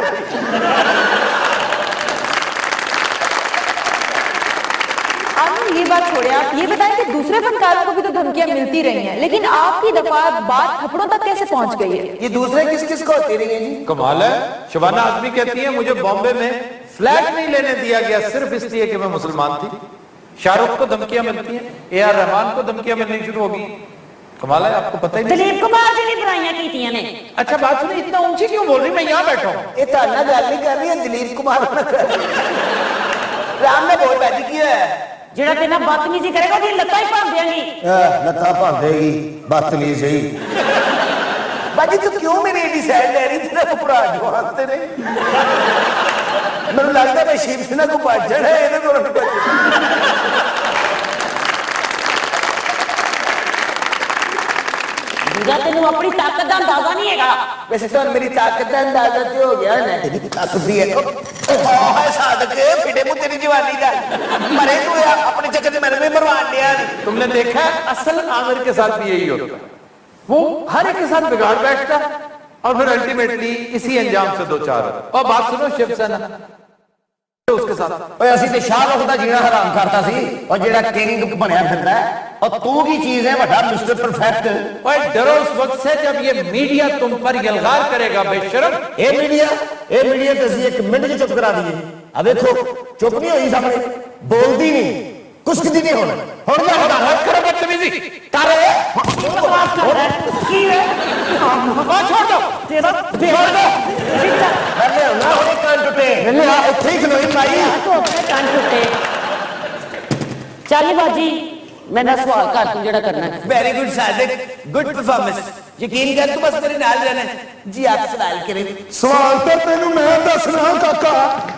आमिर ये बात छोड़े, आप ये बताएं कि दूसरे फनकारों को भी तो धमकियां मिलती रही हैं, लेकिन आपकी दफा बात थप्पड़ों तक कैसे पहुंच गई है?
ये दूसरे किस किस को होती रही है जी?
कमाल है। शबाना आजमी कहती है मुझे बॉम्बे में फ्लैट नहीं लेने दिया गया सिर्फ इसलिए कि मैं मुसलमान थी। शाहरुख को धमकियां मिलती हैं, AR रहमान को धमकियां मिलनी शुरू हो गई। कमाल है, आपको पता ही नहीं।
ਦਲੀਪ ਕੁਮਾਰ ਜੀ ਨੇ ਬੁਰਾਈਆਂ ਕੀਤੀਆਂ ਨੇ
अच्छा बात सुनिए, इतना ऊंची क्यों बोल रही? मैं यहाँ बैठा हूँ।
ये ताना गल नहीं कर रही है, दिलीप कुमार ना कर रही है। राम ने बहुत बैठी किया है।
ਜਿਹੜਾ ਤੇਰੇ ਨਾਲ ਬਦਤਮੀਜ਼ੀ ਕਰੇਗਾ ਉਹਦੀ ਲੱਤਾਂ ਹੀ ਭੰਨ ਦਿਆਂਗੀ
ਲੱਤਾਂ ਭਾਂਦੇਗੀ ਬਦਤਮੀਜ਼ ਹੀ।
बाजी तू क्यों मेरी एडी साइड ले रही? तेरा भरा जवान तेरे ਮੈਨੂੰ ਲੱਗਦਾ ਮੈਂ ਸ਼ਿਵ ਸੈਨਾ ਕੋ ਭੱਜਣਾ ਹੈ ਇਹਦੇ ਕੋਲ
ਦੂਜਾ ਤੈਨੂੰ ਆਪਣੀ ਤਾਕਤ ਦਾ ਅੰਦਾਜ਼ਾ ਨਹੀਂ ਹੈਗਾ
वैसे तो मेरी ताकत का अंदाजा तो हो गया ना। तेरी ताकत भी है है सादक फिटे मुंह तेरी जवानी का मरे तू अपने चक्कर में मैंने भी मरवान दिया।
तुमने देखा है असल आमिर के साथ भी यही होता है। वो हर एक के साथ बिगाड़ बैठता है और फिर अल्टीमेटली इसी अंजाम से दो चार होता है। और बात सुनो शिव सेना उसके साथ
ਓਏ ਅਸੀਂ ਤੇ ਸ਼ਾਹਰੁਖ ਦਾ ਜੀਣਾ ਹਰਾਮ ਕਰਤਾ ਸੀ ਔਰ ਜਿਹੜਾ ਕਿੰਗ ਬਣਿਆ ਫਿਰਦਾ ਹੈ ਔਰ ਤੂੰ ਕੀ ਚੀਜ਼ ਹੈ ਵੱਡਾ ਮਿਸਟਰ ਪਰਫੈਕਟ।
ओए डरो उस वक्त से जब ये मीडिया तुम पर यलगार करेगा बेशरम।
ਇਹ ਮੀਡੀਆ ਤੇ ਅਸੀਂ ਇੱਕ ਮਿੰਟ 'ਚ ਚੁੱਪ ਕਰਾ ਦਈਏ। ਆ ਵੇਖੋ चुप नहीं होई सामने बोलती नहीं कुछ भी नहीं होना ਹੁਣ ਨਾ ਹੋਣਾ
करो बदतमीजी
ਕਰ
ਕੀ ਹੈ
छोड़ दो
ਤੇਰਾ
छोड़ दो मैं ना होने कान टुटे मैंने ਇੱਥੇ ਹੀ ਖਲੋਈ ਮਾਈ
ਤੂੰ ਆਪਣੇ ਕੰਨ ਟੁੱਟੇ ਚੱਲ ਬਾਜੀ मैं ना सवाल कर तू जेड़ा करना है
very good Sadiq good performance यकीन कर तू बस मेरे नाल रहना जी आप सवाल करें
सवाल तो तेनू मैं दसना काका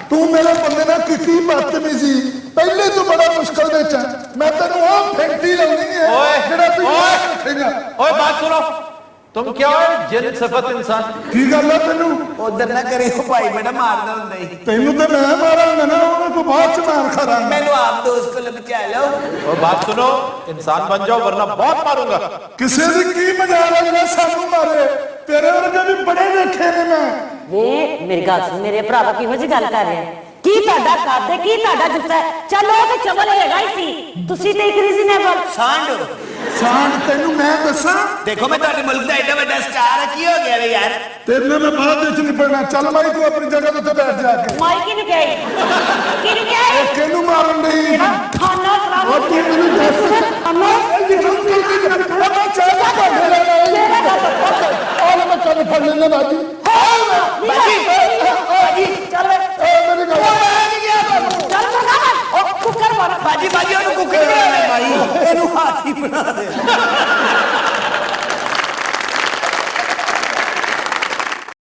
तू मेरे बंदे नाल कितनी बदतमीजी पहले तो बड़ा मुश्किल विच है मैं तेनू ओ फैंटी लाउनी है
ओए,
जेड़ा तू
ओए।
उठेगा
ओए बात सुनो तुम क्या हो जिन सिफत इंसान
की गल है तेनू
ਉਧਰ ਨਾ ਕਰੇ ਉਹ ਭਾਈ ਬੇਟਾ ਮਾਰਦਾ ਹੁੰਦਾ ਹੀ
तेनू तो मैं मारांगा ना उन्हें को बाद च मार खरांगा
ਮੈਨੂੰ ਆਪ ਦੋਸਤ ਕੋਲ ਬਚਾ ਲਓ
और बात सुनो इंसान बन जाओ वरना बहुत मारूंगा
किसी दी की मजाल है जेड़ा सानू मारे तेरे वर्गे भी बड़े देखे ने मैं
ਵੇ ਮੇਰੀ ਗੱਲ ਸੁਣ ਮੇਰੇ ਭਰਾਵਾ ਕਿਹੋ ਜਿਹੀ ਗੱਲ ਕਰ ਰਿਹਾ ਕੀ ਤੁਹਾਡਾ ਕਰਦੇ ਕੀ ਤੁਹਾਡਾ ਜੁੱਸਾ ਚਲੋ ਤੇ ਚਵਲ ਹੈਗਾ ਹੀ ਸੀ ਤੁਸੀਂ ਤੇ ਇੱਕ ਰੀਜ਼ਨੇਬਲ
ਸਾਂਢ
सांड तेनू मैं दसा
ਦੇਖੋ ਮੈਂ ਤੁਹਾਡੇ ਮੁਲਕ ਦਾ ਐਡਾ ਵੱਡਾ ਸਟਾਰ ਕੀ ਹੋ ਗਿਆ ਵੇ ਯਾਰ
तेरे में बाद विच नहीं पड़ना चल माई तू अपनी जगह ते बैठ जाके
ਮਾਈ ਕਿਹਨੂੰ ਕਹੀ ਕਿਹਨੂੰ ਕਹੀ
केनू मारन नहीं
ਖਾਣਾ ਖਰਾਬ
और तू मेनू दस
ਖਾਣਾ
मैं चाहता और मैं तेरे फड़ लेना बाजी
ਬਾਜੀ
ਚੱਲ ਵੇ
मेरी गल
ਚੱਲ ਬਗਾ ਉਹ ਕੁੱਕਰ ਮਾਰ
ਬਾਜੀ ਉਹਨੂੰ ਕੁੱਕਰ ਬਣਾ ਦੇ ਭਾਈ ਇਹਨੂੰ ਹਾਥੀ ਬਣਾ ਦੇ